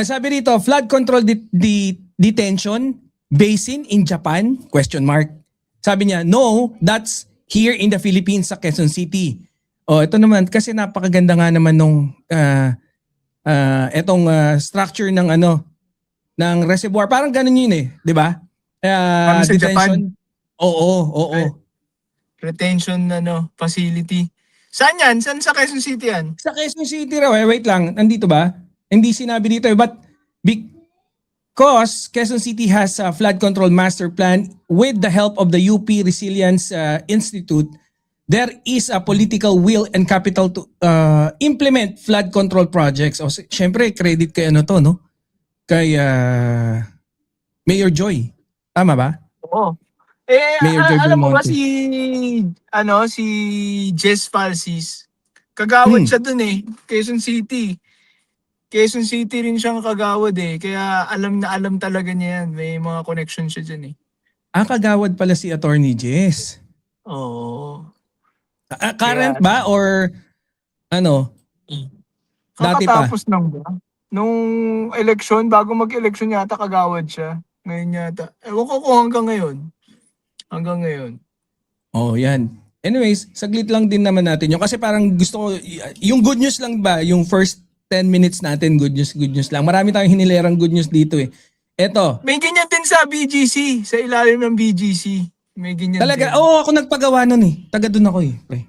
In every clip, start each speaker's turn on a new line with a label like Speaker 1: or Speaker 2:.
Speaker 1: Sabi rito, flood control detention basin in Japan? Question mark. Sabi niya, no, that's here in the Philippines sa Quezon City. Ito naman, kasi napakaganda nga naman nung structure ng ng reservoir. Parang ganun yun eh, di ba?
Speaker 2: Parang sa Japan.
Speaker 1: Oo.
Speaker 2: Retention facility. Saan yan? Saan sa Quezon City yan?
Speaker 1: Sa Quezon City raw wait lang, nandito ba? Hindi sinabi dito but because Quezon City has a flood control master plan with the help of the UP Resilience Institute, there is a political will and capital to implement flood control projects. O syempre credit kay no? Kay Mayor Joy. Tama ba?
Speaker 2: Oo.
Speaker 1: Mayor Joy
Speaker 2: alam mo ba
Speaker 1: Belmonte.
Speaker 2: si Jess Falsis, kagawad siya dun eh, Quezon City. Quezon City rin siyang kagawad eh, kaya alam na alam talaga niya yan. May mga connection siya dyan eh.
Speaker 1: Kagawad pala si Attorney Jess.
Speaker 2: Oo.
Speaker 1: Current ba or dati pa?
Speaker 2: Kakatapos lang ba? Nung election, bago mag-election yata kagawad siya. Ngayon yata. Ewan ko kung hanggang ngayon. Hanggang ngayon.
Speaker 1: Yan. Anyways, saglit lang din naman natin yung kasi parang gusto ko, yung good news lang ba, yung first 10 minutes natin, good news lang. Marami tayong hinilerang good news dito eh. Eto.
Speaker 2: May ganyan din sa BGC, sa ilalim ng BGC. May ganyan
Speaker 1: talaga,
Speaker 2: din.
Speaker 1: ako nagpagawa nun eh. Taga dun ako eh. Pre.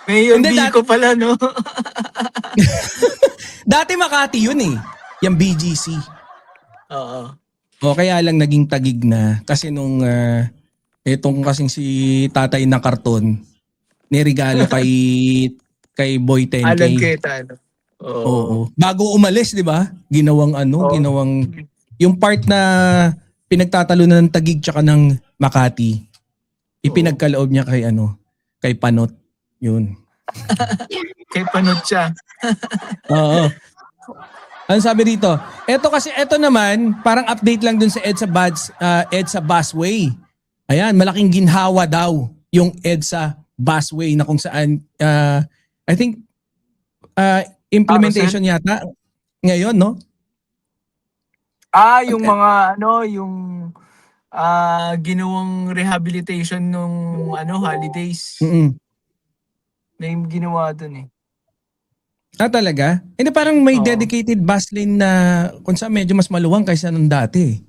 Speaker 2: Mayor Biko pala, no?
Speaker 1: Dati Makati yun eh. Yung BGC.
Speaker 2: Oo.
Speaker 1: Kaya lang naging tagig na. Kasi nung itong kasing si tatay ng karton, nirigalo kay Boy 10K.
Speaker 2: Alan Cayetano.
Speaker 1: Oo. Bago umalis, di ba? Ginawang ginawang yung part na pinagtatalunan ng Tagig tsaka ng Makati. Ipinagkaloob niya kay Panot. Yun.
Speaker 2: Kay Panot siya.
Speaker 1: Oo. Ano sabi dito? Ito naman, parang update lang dun sa EDSA busway. Ayan, malaking ginhawa daw yung EDSA busway na kung saan I think implementation yata ngayon, no?
Speaker 2: Yung mga yung ginawang rehabilitation nung holidays. Na yung ginawa dun eh.
Speaker 1: Talaga? Hindi, parang may dedicated bus lane na kung saan medyo mas maluwang kaysa nung dati.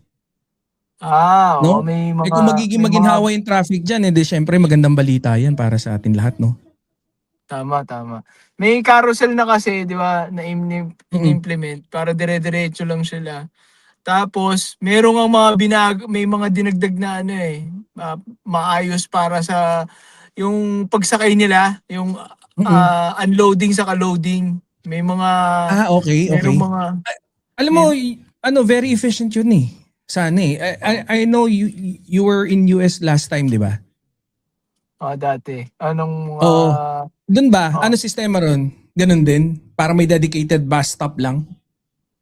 Speaker 1: No?
Speaker 2: May mga
Speaker 1: kung maginhawa yung traffic dyan, syempre magandang balita yan para sa atin lahat, no?
Speaker 2: Tama. May carousel na kasi, di ba, na in-implement para dire-diretso lang sila. Tapos, may mga dinagdag na maayos para sa yung pagsakay nila, yung unloading sa loading. May mga
Speaker 1: okay.
Speaker 2: Mga
Speaker 1: alam mo, very efficient yun eh. Sana eh. I know you were in US last time, di ba?
Speaker 2: Dati. Anong
Speaker 1: Doon ba? Ano sistema ron? Ganun din? Para may dedicated bus stop lang?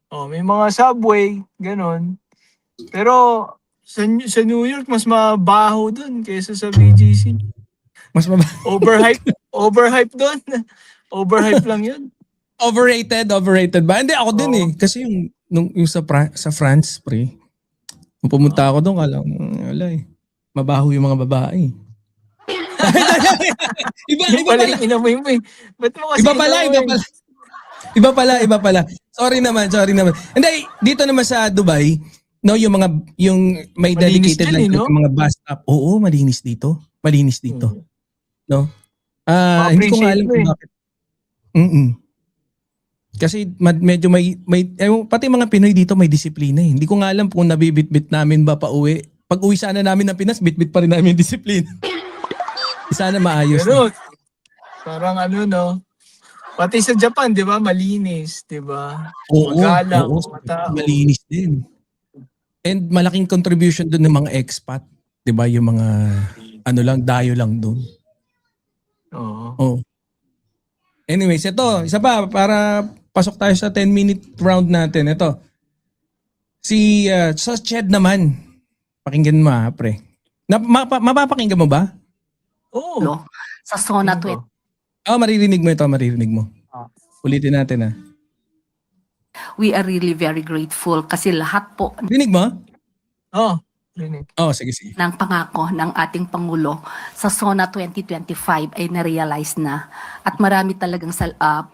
Speaker 2: May mga subway, ganun. Pero sa New York, mas mabaho dun kaysa sa BGC.
Speaker 1: Mas mabaho?
Speaker 2: Overhype dun. Overhype lang yun.
Speaker 1: Overrated ba? Hindi, ako din eh. Kasi yung sa France, pre. Kung pumunta ako doon, wala eh. Mabaho yung mga babae. Iba pala. Sorry naman. Hindi, dito naman sa Dubai, no, yung may dedicated lang yung mga bus stop. Oo, malinis dito. No? Hindi ko nga alam kung bakit. Kasi medyo may pati mga Pinoy dito may disiplina eh. Hindi ko nga alam kung nabibitbit namin ba pa uwi. Pag uwi sana namin ng Pinas, bitbit pa rin namin yung disiplina. Sana maayos.
Speaker 2: Pero, parang no? Pati sa Japan, di ba? Malinis, di ba? Magalang, matao.
Speaker 1: Malinis din. And malaking contribution doon ng mga expat. Di ba? Yung mga dayo lang doon.
Speaker 2: Oo.
Speaker 1: Anyways, ito, isa pa para pasok tayo sa 10-minute round natin. Ito. Sa Ched naman. Pakinggan mo pre. Mapapakinggan mo ba?
Speaker 2: Oo.
Speaker 3: Sa Sona Tweet.
Speaker 1: Maririnig mo ito, maririnig mo. Ulitin natin ah.
Speaker 3: We are really very grateful kasi lahat po
Speaker 1: Dinig mo?
Speaker 2: Oh, rinig.
Speaker 1: Oh, sige, sige.
Speaker 3: ng pangako ng ating Pangulo sa SONA 2025 ay na-realize na. At marami talagang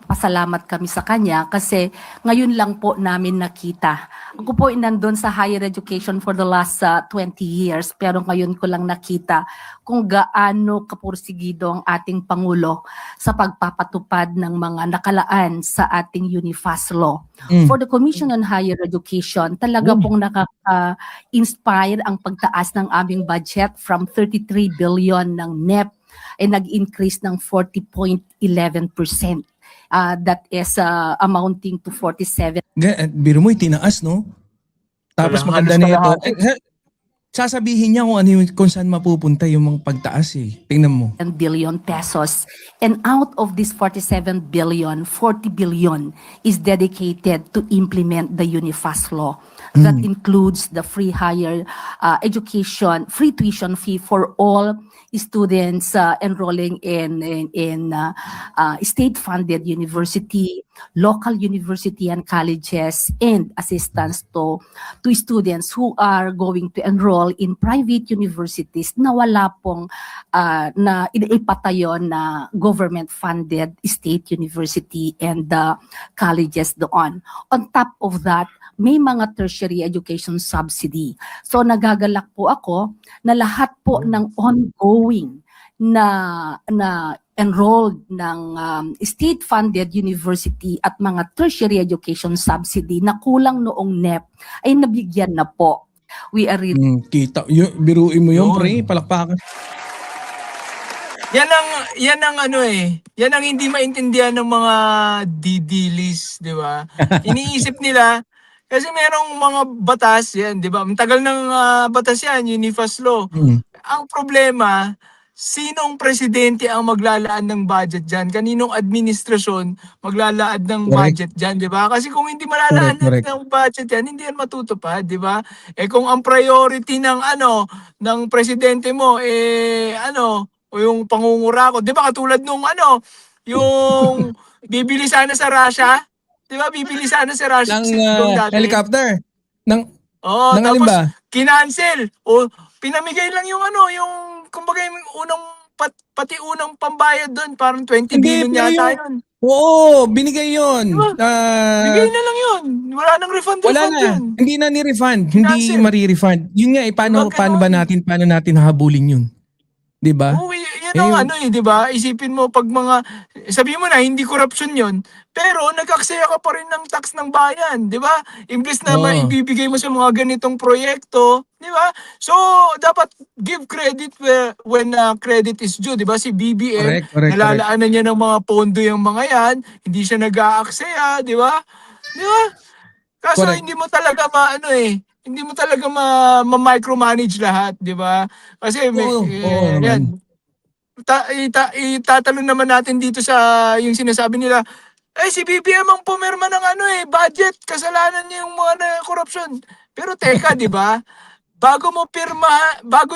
Speaker 3: pasalamat kami sa kanya kasi ngayon lang po namin nakita. Ako po ay nandun sa higher education for the last 20 years pero ngayon ko lang nakita kung gaano kapursigido ang ating Pangulo sa pagpapatupad ng mga nakalaan sa ating UNIFAS law. For the Commission on Higher Education, talaga pong inspire ang pagtaas ng aming budget from 33 billion ng NEP ay nag-increase ng 40.11%. That is amounting to 47
Speaker 1: Biro mo, itinaas, no? Tapos
Speaker 2: Wala,
Speaker 1: maganda
Speaker 2: halos
Speaker 1: na ito.
Speaker 2: kalahati.
Speaker 1: Sasabihin niya kung ano yung, kung saan mapupunta yung mga pagtaas eh. Tingnan mo.
Speaker 3: billion pesos. And out of this 47 billion, 40 billion is dedicated to implement the UNIFAS law. That includes the free higher education, free tuition fee for all students enrolling in state-funded university, local university and colleges, and assistance to students who are going to enroll in private universities na wala pong na ipatayo na government-funded state university and colleges doon. On top of that, may mga tertiary education subsidy. So nagagalak po ako na lahat po ng ongoing na enrolled ng state-funded university at mga tertiary education subsidy na kulang noong NEP ay nabigyan na po. We are really
Speaker 1: Kita. Biruin mo yun, pre. Palakpakan.
Speaker 2: Yan ang ano eh. Yan ang hindi maintindihan ng mga didilis, di ba? Iniisip nila, kasi merong mga batas yan, di ba? Ang tagal ng batas yan, UNIFAS law. Ang problema, sinong presidente ang maglalaan ng budget dyan? Kaninong administrasyon maglalaan ng budget dyan, di ba? Kasi kung hindi malalaan
Speaker 1: Correct.
Speaker 2: ng budget yan, hindi yan matutupad, di ba? Eh kung ang priority ng ng presidente mo, o yung pangungurako, di ba katulad nung yung bibili sana sa Russia, di ba? Bibili sana sa Russia.
Speaker 1: Ng helicopter. Ng alin
Speaker 2: Tapos
Speaker 1: ba?
Speaker 2: kinancel. O pinamigay lang yung yung kumbaga yung unang pati unang pambayad doon, parang 20 billion
Speaker 1: pero
Speaker 2: yata
Speaker 1: yung-
Speaker 2: yun.
Speaker 1: Oo, binigay yun.
Speaker 2: Diba? Bigay na lang yun. Wala nang refund
Speaker 1: Wala na.
Speaker 2: yun.
Speaker 1: Hindi na ni-refund. Hindi
Speaker 2: Cancel.
Speaker 1: mari-refund. Yun nga eh, paano
Speaker 2: Diba
Speaker 1: paano natin hahabulin yun? 'Di ba?
Speaker 2: Oo, yan ang di ba? Isipin mo pag sabihin mo na hindi corruption yun, pero nag-aksaya ka pa rin ng tax ng bayan, di ba? Imbes na maibibigay mo sa mga ganitong proyekto, di ba? So, dapat give credit when credit is due, di ba? Si BBM,
Speaker 1: Correct.
Speaker 2: nalalaanan niya ng mga pondo yung mga yan, hindi siya nag-aaksaya, di ba? Di ba? Kaso
Speaker 1: Correct.
Speaker 2: hindi mo talaga hindi mo talaga ma-micromanage lahat, di ba? Kasi
Speaker 1: Oo
Speaker 2: yan. Itatalon naman natin dito sa yung sinasabi nila, si BBM ang pumirma ng budget, kasalanan niya yung mga korupsyon. Pero teka, di ba? Bago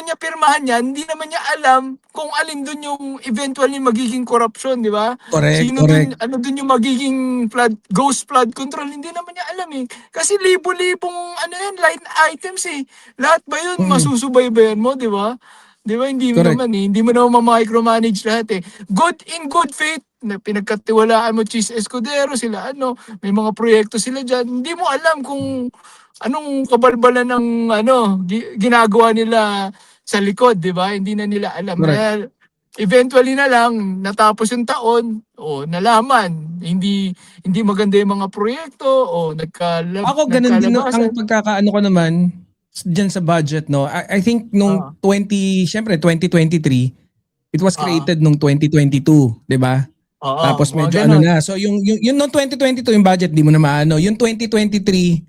Speaker 2: niya pirmahan yan, hindi naman niya alam kung alin dun yung eventually magiging korupsyon, di ba?
Speaker 1: Correct.
Speaker 2: Dun yung magiging ghost flood control, hindi naman niya alam eh. Kasi libo-libong line items eh. Lahat ba yun masusubaybayan mo, di ba? Di ba, hindi mo
Speaker 1: Correct.
Speaker 2: naman eh. Hindi mo naman ma-micromanage lahat eh. In good faith, na pinagkatiwalaan mo Cheese Escudero, sila may mga proyekto sila dyan. Hindi mo alam kung anong kabalbalan ng ginagawa nila sa likod, di ba? Hindi na nila alam. Kaya, eventually na lang, natapos yung taon, nalaman, hindi maganda yung mga proyekto,
Speaker 1: Ako ganun din ang pagkakaano ko naman diyan sa budget, no. I think nung 2023, it was created nung 2022, 'di ba? Tapos medyo na. So yung nung 2022 yung budget di mo na maano. Yung 2023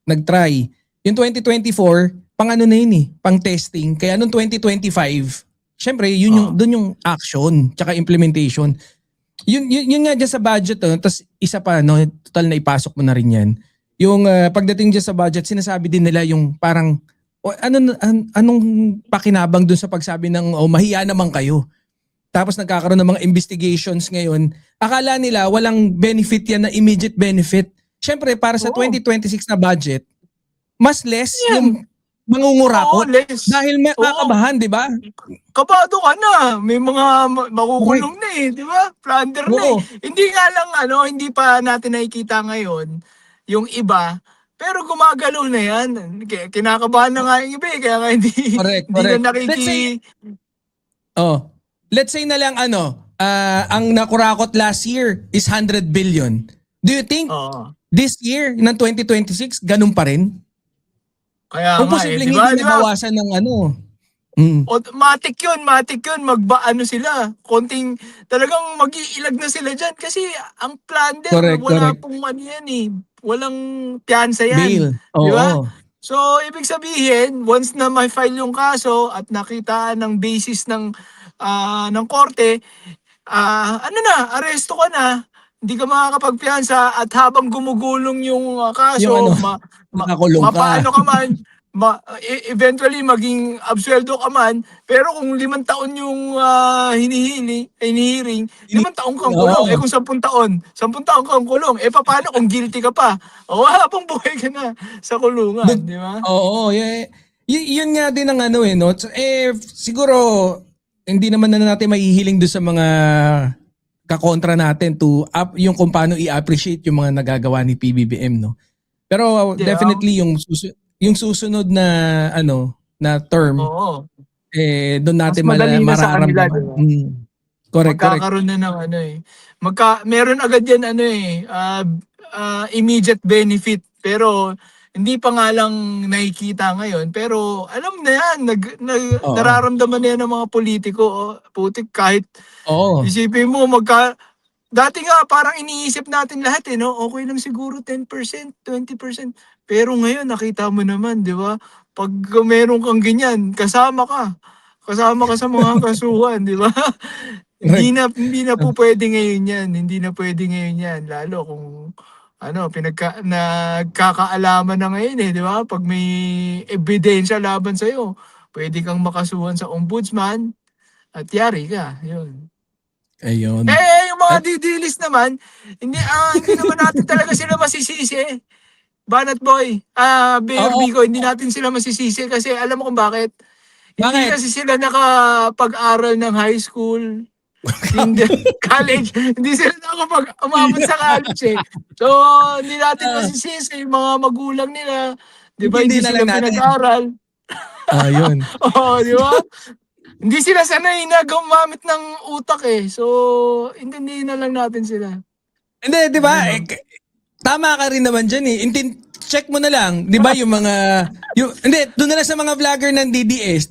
Speaker 1: nag-try. Yung 2024 pang na yun eh, pang testing. Kaya nung 2025, syempre yun doon yung action tsaka implementation. Yun nga dyan sa budget, tapos isa pa, no, total na ipasok mo na rin yan. Yung pagdating dyan sa budget, sinasabi din nila yung parang, anong pakinabang dun sa pagsabi ng, mahiya naman kayo. tapos nagkakaroon ng mga investigations ngayon, akala nila walang benefit yan na immediate benefit. Siyempre, para sa
Speaker 2: Oo.
Speaker 1: 2026 na budget, mas less
Speaker 2: Yan.
Speaker 1: yung mangungurakot.
Speaker 2: Oo, less.
Speaker 1: Dahil may
Speaker 2: Oo.
Speaker 1: kakabahan, di ba?
Speaker 2: Kabado ka na. May mga makukulong na eh, di ba? Plunder na eh.
Speaker 1: Oo.
Speaker 2: Hindi nga lang hindi pa natin nakikita ngayon yung iba, pero gumagalaw na yan. Kinakabahan na nga yung iba eh, kaya nga hindi,
Speaker 1: Correct,
Speaker 2: hindi
Speaker 1: correct.
Speaker 2: na
Speaker 1: Let's say na lang ang nakurakot last year is 100 billion. Do you think
Speaker 2: Oo.
Speaker 1: this year ng 2026 ganun pa rin?
Speaker 2: Kaya
Speaker 1: Kung
Speaker 2: nga
Speaker 1: posibleng
Speaker 2: di ba?
Speaker 1: hindi
Speaker 2: Di ba?
Speaker 1: nabawasan ng
Speaker 2: Matik yun, sila. Konting, talagang mag-iilag na sila dyan. Kasi ang plunder,
Speaker 1: Correct,
Speaker 2: wala
Speaker 1: correct.
Speaker 2: pong yan eh. Walang piyansa yan.
Speaker 1: Bail.
Speaker 2: Di ba?
Speaker 1: Oo.
Speaker 2: So, ibig sabihin, once na may file yung kaso at nakita ng basis ng korte, aresto ka na, hindi ka makakapagpiyansa at habang gumugulong yung kaso,
Speaker 1: Yung nakakulong ka.
Speaker 2: mapaano ka man, eventually maging absueldo ka man, pero kung 5 taon yung hinihiring, 5 taon kang kulong.
Speaker 1: Oo.
Speaker 2: Kung 10 taon, 10 taon kang kulong. Paano kung guilty ka pa? O habang buhay ka na sa kulungan, di ba?
Speaker 1: Oo, yun nga din ang no. Siguro hindi naman na natin mahihiling doon sa mga kakontra natin to yung kung paano i-appreciate yung mga nagagawa ni PBBM, no. Pero
Speaker 2: Yeah.
Speaker 1: definitely yung susunod na na term
Speaker 2: Oo.
Speaker 1: doon natin
Speaker 2: Mas madali na sa kanila,
Speaker 1: mararamdaman.
Speaker 2: diba?
Speaker 1: Correct, correct.
Speaker 2: Magkakaroon na ng meron agad yan immediate benefit, pero hindi pa nga lang nakikita ngayon, pero alam na yan,
Speaker 1: Oo.
Speaker 2: nararamdaman na yan ng mga politiko. Putik, kahit
Speaker 1: Oo.
Speaker 2: isipin mo, dati nga parang iniisip natin lahat no? Okay lang siguro 10%, 20%. Pero ngayon nakita mo naman, 'di ba? Pag meron kang ganyan, kasama ka. Kasama ka sa mga kasuhan, 'di ba? Hindi na po pwede ngayon 'yan. Hindi na pwede ngayon 'yan, lalo kung nagkakaalaman na ngayon 'di ba? Pag may ebidensya laban sa iyo, pwede kang makasuhan sa ombudsman at yari ka, 'yun.
Speaker 1: Ayun.
Speaker 2: Yung mga didilis naman, hindi naman natin talaga sila masisisi. Banat Boy, Mayor
Speaker 1: Oo.
Speaker 2: Vico, hindi natin sila masisisi kasi alam mo kung bakit? Hindi
Speaker 1: Bakit?
Speaker 2: kasi sila nakapag-aral ng high school, hindi, college, hindi sila umabot sa college eh. So, hindi natin masisisi yung mga magulang nila, di ba,
Speaker 1: Hindi
Speaker 2: hindi
Speaker 1: na
Speaker 2: sila
Speaker 1: lang natin.
Speaker 2: pinag-aral.
Speaker 1: Ayun.
Speaker 2: Oo, di ba? Hindi sila sanay na gumamit ng utak eh. So, intindihin na lang natin sila.
Speaker 1: Hindi, di ba? Tama ka rin naman dyan eh. Check mo na lang, di ba, yung mga... hindi, doon na lang sa mga vlogger ng DDS.